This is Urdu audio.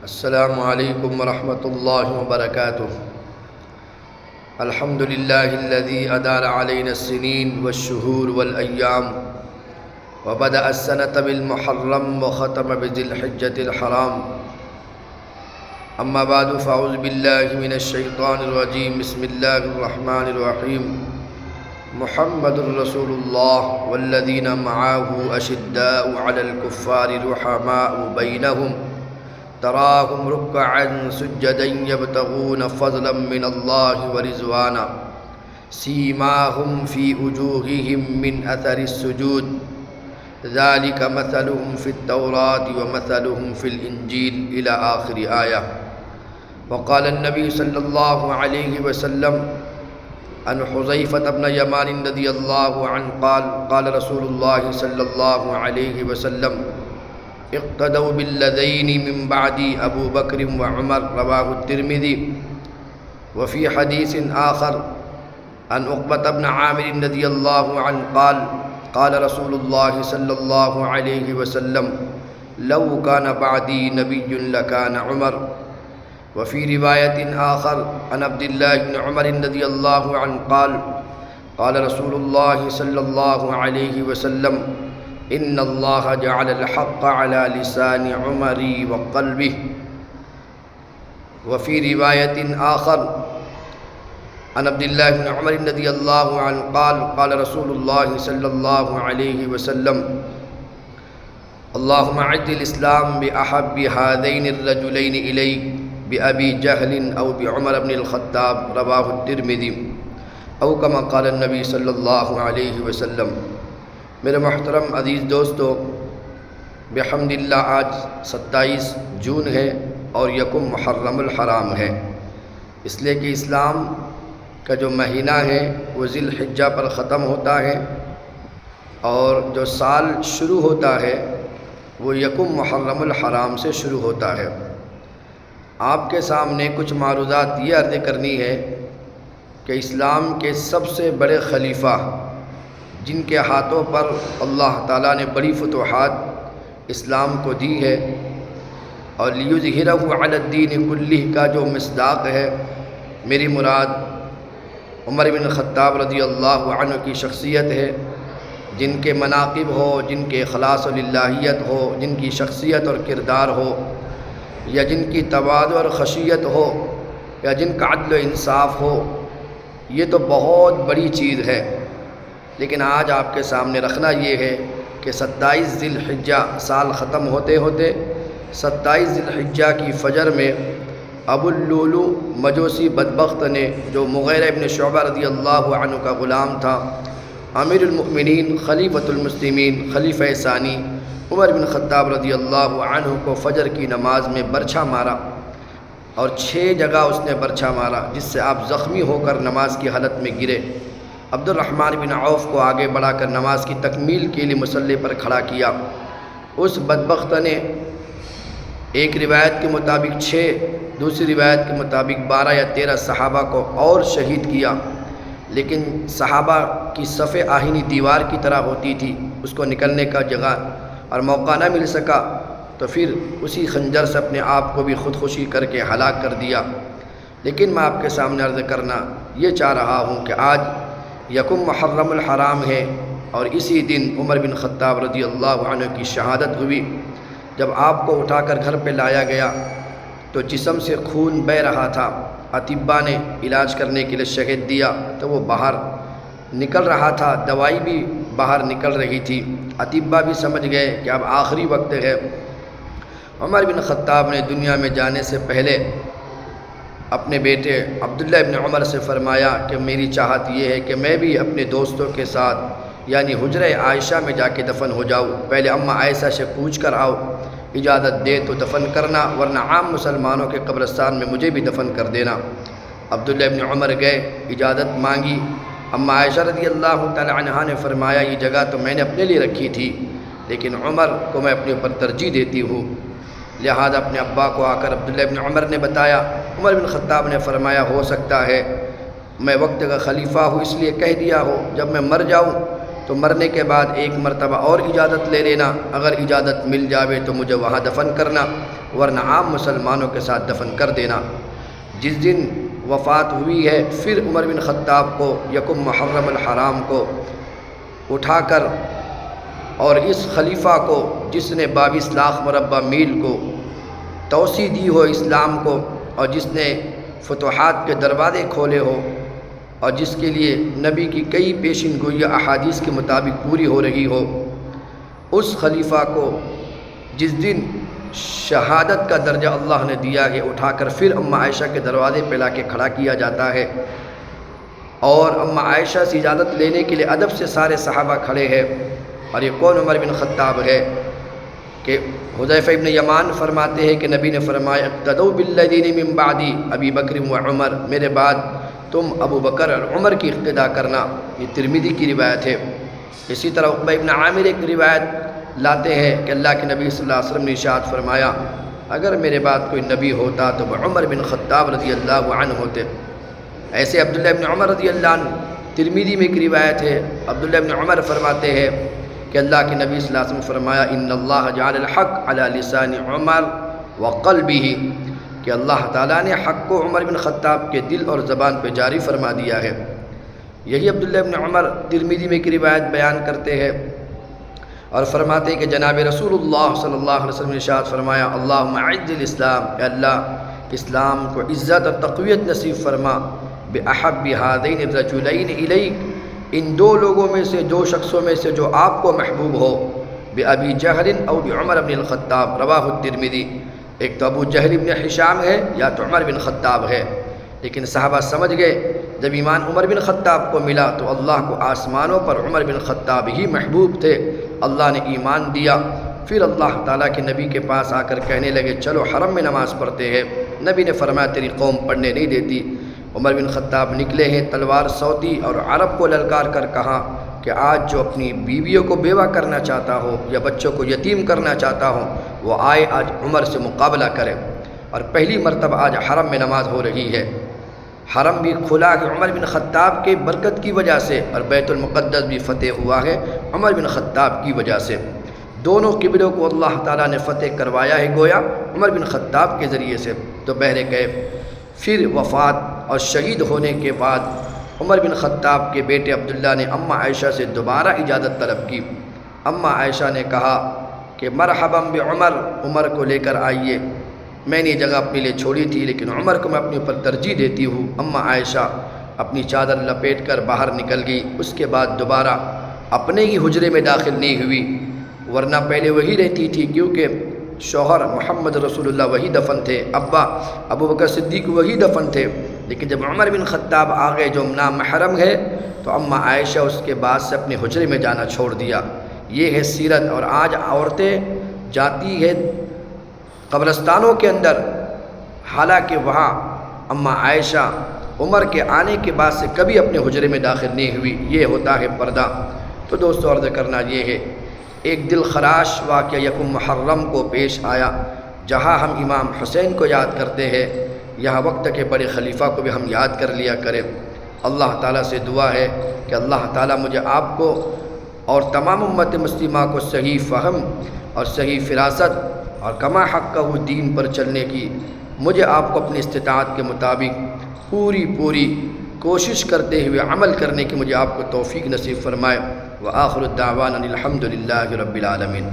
السلام علیکم ورحمۃ اللہ وبرکاتہ۔ الحمد للہ الذی ادار علینا السنین والشہور والایام وبدأ السنة بالمحرم وختم بذی الحجۃ الحرام، اما بعد فاعوذ باللہ من الشیطان الرجیم، بسم اللہ الرحمن الرحیم۔ محمد رسول اللہ والذین معہ اشداء علی الکفار رحماء بینہم تراہم رکعا سجدا یبتغون فضلا من اللہ ورضوانا سیماہم فی وجوہہم من اثر السجود ذالک مثلہم فی التوراۃ ومثلہم فی الانجیل الی آخر آیہ۔ وقال النبی صلی اللہ علیہ وسلم عن حذیفۃ بن یمان رضی اللہ عنہ قال قال رسول اللہ صلی اللہ علیہ وسلم اقتدوا بالذین من بعد ابو بکر وعمر، رواہ الترمذی۔ وفی حدیث آخر عن عقبۃ بن عامر رضی اللہ عنہ قال قال رسول اللہ صلی اللہ علیہ وسلم لو کان بعدی نبی لکان عمر۔ وفی روایت آخر عن عبد اللہ بن عمر رضی اللہ عنہ قال قال رسول اللہ صلی اللہ علیہ وسلم ان اللہ جعل الحق على لسان عمر وقلبہ۔ وفی روایت آخر عن عبد اللہ بن عمر رضی اللہ عنہ قال قال رسول اللہ صلی اللہ علیہ وسلم اللہم اعز الاسلام باحب هذین الرجلین الیک بأبی جہل او بعمر بن الخطاب، رواہ الترمذی۔ او کما قال النبی صلی اللہ علیہ وسلم۔ میرے محترم عزیز دوستو، بحمد اللہ آج 27 جون ہے اور یکم محرم الحرام ہے، اس لیے کہ اسلام کا جو مہینہ ہے وہ ذی الحجہ پر ختم ہوتا ہے اور جو سال شروع ہوتا ہے وہ یکم محرم الحرام سے شروع ہوتا ہے۔ آپ کے سامنے کچھ معروضات یہ عرض کرنی ہے کہ اسلام کے سب سے بڑے خلیفہ جن کے ہاتھوں پر اللہ تعالیٰ نے بڑی فتوحات اسلام کو دی ہے اور لیظہرہ علی الدین کلہ کا جو مصداق ہے، میری مراد عمر بن خطاب رضی اللہ عنہ کی شخصیت ہے، جن کے مناقب ہو، جن کے اخلاص و للہیت ہو، جن کی شخصیت اور کردار ہو، یا جن کی تواضع اور خشیت ہو، یا جن کا عدل و انصاف ہو، یہ تو بہت بڑی چیز ہے۔ لیکن آج آپ کے سامنے رکھنا یہ ہے کہ 27 ذی الحجہ سال ختم ہوتے ہوتے 27 ذی الحجہ کی فجر میں ابو اللؤلؤ مجوسی بدبخت نے، جو مغیرہ ابن شعبہ رضی اللہ عنہ کا غلام تھا، امیر المؤمنین خلیفۃ المسلمین خلیفہ ثانی عمر بن خطاب رضی اللہ عنہ کو فجر کی نماز میں برچھا مارا، اور 6 جگہ اس نے برچھا مارا جس سے آپ زخمی ہو کر نماز کی حالت میں گرے۔ عبد الرحمن بن عوف کو آگے بڑھا کر نماز کی تکمیل کے لیے مصلی پر کھڑا کیا۔ اس بدبخت نے ایک روایت کے مطابق 6، دوسری روایت کے مطابق 12 یا 13 صحابہ کو اور شہید کیا، لیکن صحابہ کی صف آہنی دیوار کی طرح ہوتی تھی، اس کو نکلنے کا جگہ اور موقع نہ مل سکا، تو پھر اسی خنجر سے اپنے آپ کو بھی خودکشی کر کے ہلاک کر دیا۔ لیکن میں آپ کے سامنے عرض کرنا یہ چاہ رہا ہوں کہ آج یکم محرم الحرام ہے اور اسی دن عمر بن خطاب رضی اللہ عنہ کی شہادت ہوئی۔ جب آپ کو اٹھا کر گھر پہ لایا گیا تو جسم سے خون بہہ رہا تھا، اطباء نے علاج کرنے کے لیے شہد دیا تو وہ باہر نکل رہا تھا، دوائی بھی باہر نکل رہی تھی، اطباء بھی سمجھ گئے کہ اب آخری وقت ہے۔ عمر بن خطاب نے دنیا میں جانے سے پہلے اپنے بیٹے عبداللہ ابن عمر سے فرمایا کہ میری چاہت یہ ہے کہ میں بھی اپنے دوستوں کے ساتھ یعنی حجرہ عائشہ میں جا کے دفن ہو جاؤں، پہلے اماں عائشہ سے پوچھ کر آؤ، اجازت دے تو دفن کرنا، ورنہ عام مسلمانوں کے قبرستان میں مجھے بھی دفن کر دینا۔ عبداللہ ابن عمر گئے، اجازت مانگی، اماں عائشہ رضی اللہ تعالی عنہا نے فرمایا یہ جگہ تو میں نے اپنے لیے رکھی تھی، لیکن عمر کو میں اپنے اوپر ترجیح دیتی ہوں، لہذا اپنے ابا کو آ کر عبداللہ ابن عمر نے بتایا۔ عمر بن خطاب نے فرمایا ہو سکتا ہے میں وقت کا خلیفہ ہوں اس لیے کہہ دیا ہو، جب میں مر جاؤں تو مرنے کے بعد ایک مرتبہ اور اجازت لے لینا، اگر اجازت مل جاوے تو مجھے وہاں دفن کرنا، ورنہ عام مسلمانوں کے ساتھ دفن کر دینا۔ جس دن وفات ہوئی ہے پھر عمر بن خطاب کو یکم محرم الحرام کو اٹھا کر اور اس خلیفہ کو جس نے 22 لاکھ مربع میل کو توسیع دی ہو اسلام کو، اور جس نے فتوحات کے دروازے کھولے ہو، اور جس کے لیے نبی کی کئی پیشن گوئیاں احادیث کے مطابق پوری ہو رہی ہو، اس خلیفہ کو جس دن شہادت کا درجہ اللہ نے دیا ہے اٹھا کر پھر اماں عائشہ کے دروازے پہ لا کے کھڑا کیا جاتا ہے، اور اماں عائشہ سے اجازت لینے کے لیے ادب سے سارے صحابہ کھڑے ہیں۔ اور یہ کون عمر بن خطاب ہے کہ حذیفہ ابن یمان فرماتے ہیں کہ نبی نے فرمایا اقتدوا بالذین من بعدی ابی بکر و عمر، میرے بعد تم ابو بکر اور عمر کی اقتداء کرنا۔ یہ ترمذی کی روایت ہے۔ اسی طرح عقبہ ابن عامر ایک روایت لاتے ہیں کہ اللہ کے نبی صلی اللہ علیہ وسلم نے ارشاد فرمایا اگر میرے بعد کوئی نبی ہوتا تو وہ عمر بن خطاب رضی اللہ عنہ ہوتے۔ ایسے عبداللہ ابن عمر رضی اللہ عنہ، ترمذی میں ایک روایت ہے، عبداللہ ابن عمر فرماتے ہیں کہ اللہ کے نبی صلی اللہ علیہ وسلم نے فرمایا ان اللہ جعل الحق علی لسان عمر وقلبہ، کہ اللہ تعالیٰ نے حق کو عمر بن خطاب کے دل اور زبان پہ جاری فرما دیا ہے۔ یہی عبداللہ ابن عمر ترمذی میں ایک روایت بیان کرتے ہیں اور فرماتے ہیں کہ جناب رسول اللہ صلی اللہ علیہ وسلم نے ارشاد فرمایا اللہم اعز الاسلام، اے اللہ اسلام کو عزت اور تقویت نصیب فرما، بأحب ہذین الرجلین الیک، ان دو لوگوں میں سے، دو شخصوں میں سے جو آپ کو محبوب ہو، بأبی جہل او بعمر بن الخطاب، رواہ الترمذی۔ ایک تو ابو جہل بن ہشام ہے یا تو عمر بن خطاب ہے، لیکن صحابہ سمجھ گئے جب ایمان عمر بن خطاب کو ملا تو اللہ کو آسمانوں پر عمر بن خطاب ہی محبوب تھے، اللہ نے ایمان دیا۔ پھر اللہ تعالیٰ کے نبی کے پاس آ کر کہنے لگے چلو حرم میں نماز پڑھتے ہیں۔ نبی نے فرمایا تیری قوم پڑھنے نہیں دیتی۔ عمر بن خطاب نکلے ہیں تلوار سوتی اور عرب کو للکار کر کہا کہ آج جو اپنی بیویوں کو بیوہ کرنا چاہتا ہو یا بچوں کو یتیم کرنا چاہتا ہو وہ آئے آج عمر سے مقابلہ کرے۔ اور پہلی مرتبہ آج حرم میں نماز ہو رہی ہے، حرم بھی کھلا ہے عمر بن خطاب کے برکت کی وجہ سے، اور بیت المقدس بھی فتح ہوا ہے عمر بن خطاب کی وجہ سے۔ دونوں قبلوں کو اللہ تعالیٰ نے فتح کروایا ہے گویا عمر بن خطاب کے ذریعے سے۔ تو بہرکیف پھر وفات اور شہید ہونے کے بعد عمر بن خطاب کے بیٹے عبداللہ نے اماں عائشہ سے دوبارہ اجازت طلب کی۔ اماں عائشہ نے کہا کہ مرحبا بعمر، عمر کو لے کر آئیے، میں نے یہ جگہ اپنے لیے چھوڑی تھی لیکن عمر کو میں اپنے اوپر ترجیح دیتی ہوں۔ اماں عائشہ اپنی چادر لپیٹ کر باہر نکل گئی، اس کے بعد دوبارہ اپنے ہی حجرے میں داخل نہیں ہوئی، ورنہ پہلے وہی رہتی تھی کیونکہ شوہر محمد رسول اللہ وہی دفن تھے، ابا ابو بکر صدیق وہی دفن تھے، لیکن جب عمر بن خطاب آ گئے جو نامحرم ہے تو اماں عائشہ اس کے بعد سے اپنے حجرے میں جانا چھوڑ دیا۔ یہ ہے سیرت۔ اور آج عورتیں جاتی ہے قبرستانوں کے اندر، حالانکہ وہاں اماں عائشہ عمر کے آنے کے بعد سے کبھی اپنے حجرے میں داخل نہیں ہوئی، یہ ہوتا ہے پردہ۔ تو دوستو عرض کرنا یہ ہے، ایک دل خراش واقعہ یکم محرم کو پیش آیا، جہاں ہم امام حسین کو یاد کرتے ہیں یہاں وقت کے بڑے خلیفہ کو بھی ہم یاد کر لیا کریں۔ اللہ تعالیٰ سے دعا ہے کہ اللہ تعالیٰ مجھے آپ کو اور تمام امت مسلمہ کو صحیح فہم اور صحیح فراست اور کما حق وہ دین پر چلنے کی، مجھے آپ کو اپنی استطاعت کے مطابق پوری کوشش کرتے ہوئے عمل کرنے کی مجھے آپ کو توفیق نصیب فرمائے۔ وآخر الدعوانا الحمد للہ رب العالمین۔